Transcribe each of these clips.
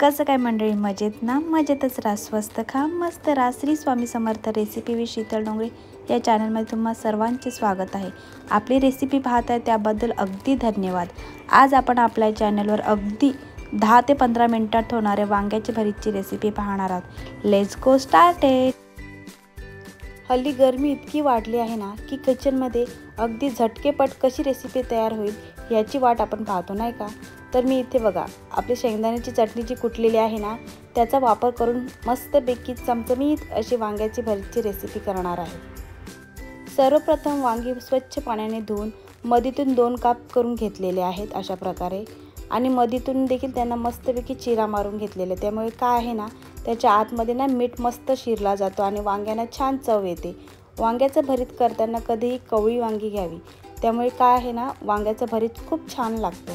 कसं काय मंडळी, मजेत ना? मजेतच राहा, स्वस्त खा, मस्त राहा. श्री स्वामी समर्थ रेसिपी विथ शीतल डोंगरे या चॅनलमध्ये तुम्हा सर्वांचे स्वागत आहे. आपली रेसिपी पाहत आहे त्याबद्दल अगदी धन्यवाद. आज आपण आपल्या चॅनलवर अगदी 10 ते 15 मिनिटात होणारे वांग्याची भरीतची रेसिपी पाहणार आहोत. Let's go started. हल्ली गरमी इतकी वाढली आहे ना की किचनमध्ये अगदी झटकेपट कशी रेसिपी तयार होईल याची वाट आपण पाहतो, नाही का? तर मी इथे बघा आपली शेंगदाण्याची चटणी जी कुटलेली आहे ना त्याचा वापर करून मस्तपैकी चमचमीत अशी वांग्याची भरीतची रेसिपी करणार आहे. सर्वप्रथम वांगी स्वच्छ पाण्याने धुवून मधीतून 2 काप करून घेतलेले आहेत अशा प्रकारे, आणि मधीतून देखील त्यांना मस्तपैकी चिरा मारून घेतलेले. त्यामुळे काय आहे ना, त्याच्या आतमध्ये ना मीठ मस्त शिरला जातो आणि वांग्यांना छान चव येते. वांग्याचं भरीत करताना कधीही कवळी वांगी घ्यावी, त्यामुळे काय आहे ना, वांग्याचं भरीत खूप छान लागतं.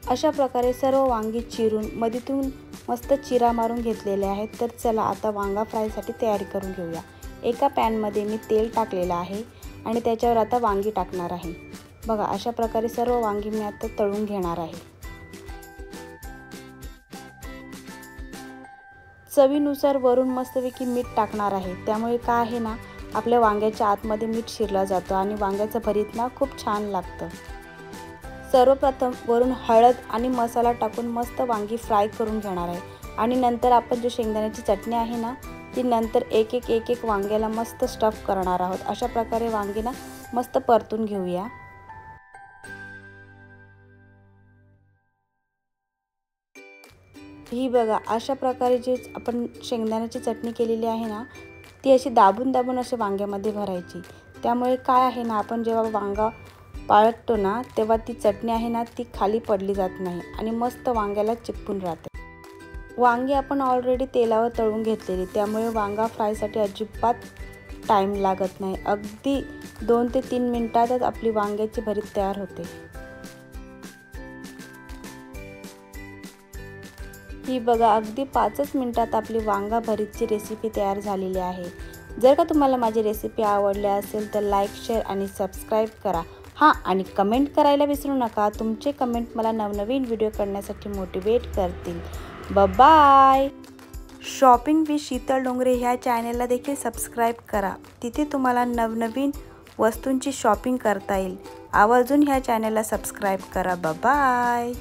अशा प्रकारे सर्व वांगी चिरून मधीतून मस्त चिरा मारून घेतलेले आहेत. तर चला आता वांगा फ्रायसाठी तयारी करून घेऊया. एका पॅनमध्ये मी तेल टाकलेलं आहे आणि त्याच्यावर आता वांगी टाकणार आहे. बघा अशा प्रकारे सर्व वांगी मी आता तळून घेणार आहे. चवीनुसार वरून मस्तपैकी मीठ टाकणार आहे. त्यामुळे काय आहे ना, आपल्या वांग्याच्या आतमध्ये मीठ शिरला जातो आणि वांग्याचं भरीत ना खूप छान लागतं. सर्वप्रथम वरून हळद आणि मसाला टाकून मस्त वांगी फ्राय करून घेणार आहे. आणि नंतर आपण जो शेंगदाण्याची चटणी आहे ना ती नंतर एक एक वांग्याला मस्त स्टफ करणार आहोत. अशा प्रकारे वांगी ना मस्त परतून घेऊया. ही बघा अशा प्रकारे जी आपण शेंगदाण्याची चटणी केलेली आहे ना ती अशी दाबून अशा वांग्यामध्ये भरायची. त्यामुळे काय आहे ना, आपण जेव्हा वांगा पाळतो ना तेव्हा ती चटणी आहे ना ती खाली पडली जात नाही आणि मस्त वांग्याला चिपकून राहते. वांगी आपण ऑलरेडी तेलावर तळून घेतलेली, त्यामुळे वांगा फ्रायसाठी अजिबात टाईम लागत नाही. अगदी 2 ते 3 मिनिटातच आपली वांग्याची भरीत तयार होते. ही बघा अगदी 5च मिनिटात आपली वांगा भरीतची रेसिपी तयार झालेली आहे. जर का तुम्हाला माझी रेसिपी आवडली असेल तर लाईक, शेअर आणि सबस्क्राईब करा. हां, आणि कमेंट करायला विसरू नका. तुमचे कमेंट मला नवनवीन व्हिडिओ करण्यासाठी मोटिवेट करतील. Bye. Shopping with Sheetal Dongre ह्या चॅनलला देखील सबस्क्राईब करा. तिथे तुम्हाला नवनवीन वस्तूंची शॉपिंग करता येईल. आवर्जून ह्या चॅनलला सबस्क्राईब करा. बाय.